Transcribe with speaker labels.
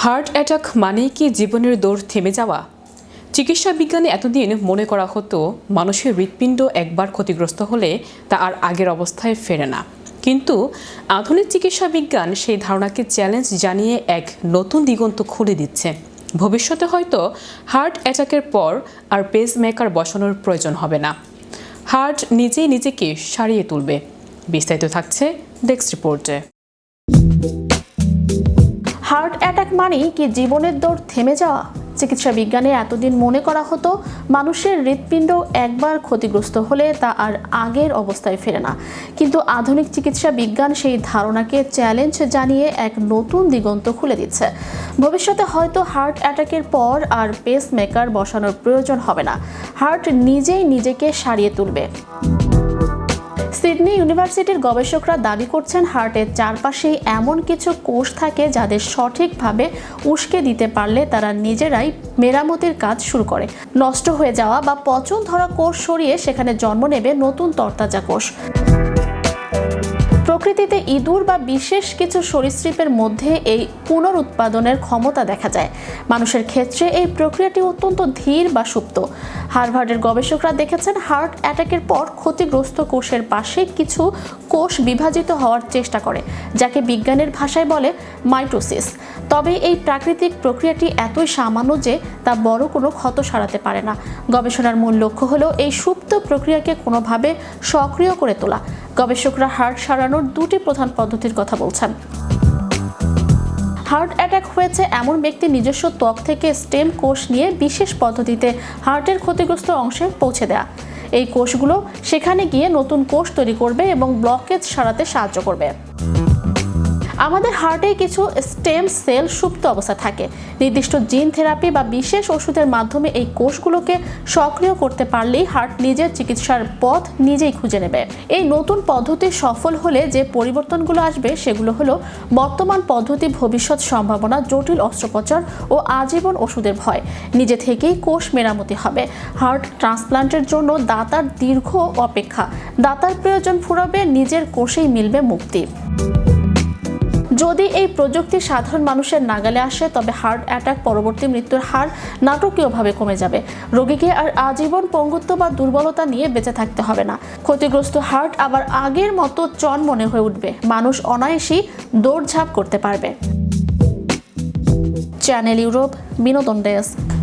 Speaker 1: Heart attack মানেই কি জীবনের দৌড় থেমে যাওয়া? চিকিৎসা বিজ্ঞানে এতদিন মনে করা হতো মানুষের হৃৎপিণ্ড একবার ক্ষতিগ্রস্ত হলে তা আর আগের অবস্থায় ফেরে না। কিন্তু আধুনিক চিকিৎসা বিজ্ঞান সেই ধারণাকে চ্যালেঞ্জ জানিয়ে এক নতুন দিগন্ত খুলে দিচ্ছে। ভবিষ্যতে হয়তো হার্ট অ্যাটাকের পর আর পেসমেকার বসানোর প্রয়োজন হবে না। হার্ট নিজেই নিজেকে সারিয়ে তুলবে। বিস্তারিত থাকছে ডেস্ক রিপোর্টে।
Speaker 2: হার্ট অ্যাটাক মানেই কি জীবনের দৌড় থেমে যাওয়া? চিকিৎসা বিজ্ঞানে এতদিন মনে করা হতো মানুষের হৃৎপিণ্ড একবার ক্ষতিগ্রস্ত হলে তা আর আগের অবস্থায় ফেরে না। কিন্তু আধুনিক চিকিৎসা বিজ্ঞান সেই ধারণাকে চ্যালেঞ্জ জানিয়ে এক নতুন দিগন্ত খুলে দিচ্ছে। ভবিষ্যতে হয়তো হার্ট অ্যাটাকের পর আর পেসমেকার বসানোর প্রয়োজন হবে না। হার্ট নিজেই নিজেকে সারিয়ে তুলবে। সিডনি ইউনিভার্সিটির গবেষকরা দাবি করছেন হার্টের চারপাশে এমন কিছু কোষ থাকে যাদের সঠিকভাবে উস্কে দিতে পারলে তারা নিজেরাই মেরামতির কাজ শুরু করে। নষ্ট হয়ে যাওয়া বা পচন ধরা কোষ সরিয়ে সেখানে জন্ম নেবে নতুন তরতাজা কোষ। প্রকৃতিতে ইঁদুর বা বিশেষ কিছু সরীসৃপের মধ্যে এই পুনরুৎপাদনের ক্ষমতা দেখা যায়। মানুষের ক্ষেত্রে এই প্রক্রিয়াটি অত্যন্ত ধীর বা সুপ্ত। হার্ভার্ডের গবেষকরা দেখেছেন হার্ট অ্যাটাকের পর ক্ষতিগ্রস্ত কোষের পাশে কিছু কোষ বিভাজিত হওয়ার চেষ্টা করে, যাকে বিজ্ঞানের ভাষায় বলে মাইটোসিস। তবে এই প্রাকৃতিক প্রক্রিয়াটি এতই সামান্য যে তা বড় কোনো ক্ষত সারাতে পারে না। গবেষণার মূল লক্ষ্য হলো এই সুপ্ত প্রক্রিয়াকে কোনোভাবে সক্রিয় করে তোলা। গবেষকরা হার্ট সারানোর দুটি প্রধান পদ্ধতির কথা বলছেন। হার্ট অ্যাটাক হয়েছে এমন ব্যক্তি নিজস্ব ত্বক থেকে স্টেম কোষ নিয়ে বিশেষ পদ্ধতিতে হার্টের ক্ষতিগ্রস্ত অংশে পৌঁছে দেয়া। এই কোষগুলো সেখানে গিয়ে নতুন কোষ তৈরি করবে এবং ব্লকেজ সারাতে সাহায্য করবে। আমাদের হার্টে কিছু স্টেম সেল সুপ্ত অবস্থা থাকে। নির্দিষ্ট জিন থেরাপি বা বিশেষ ওষুধের মাধ্যমে এই কোষগুলোকে সক্রিয় করতে পারলেই হার্ট নিজের চিকিৎসার পথ নিজেই খুঁজে নেবে। এই নতুন পদ্ধতি সফল হলে যে পরিবর্তনগুলো আসবে সেগুলো হলো বর্তমান পদ্ধতি ভবিষ্যৎ সম্ভাবনা, জটিল অস্ত্রোপচার ও আজীবন ওষুধের ভয়। নিজে থেকেই কোষ মেরামতি হবে। হার্ট ট্রান্সপ্লান্টের জন্য দাতার দীর্ঘ অপেক্ষা। দাতার প্রয়োজন ফুরাবে, নিজের কোষেই মিলবে মুক্তি। যদি এই প্রযুক্তি সাধারণ মানুষের নাগালে আসে তবে হার্ট অ্যাটাক পরবর্তী মৃত্যুর হার নাটকীয়ভাবে কমে যাবে। রোগীকে আর আজীবন পঙ্গুত্ব বা দুর্বলতা নিয়ে বেঁচে থাকতে হবে না। ক্ষতিগ্রস্ত হার্ট আবার আগের মতো চনমনে হয়ে উঠবে। মানুষ অনায়াসেই দৌড়ঝাঁপ করতে পারবে। চ্যানেল ইউরোপ, বিনোদন ডেস্ক।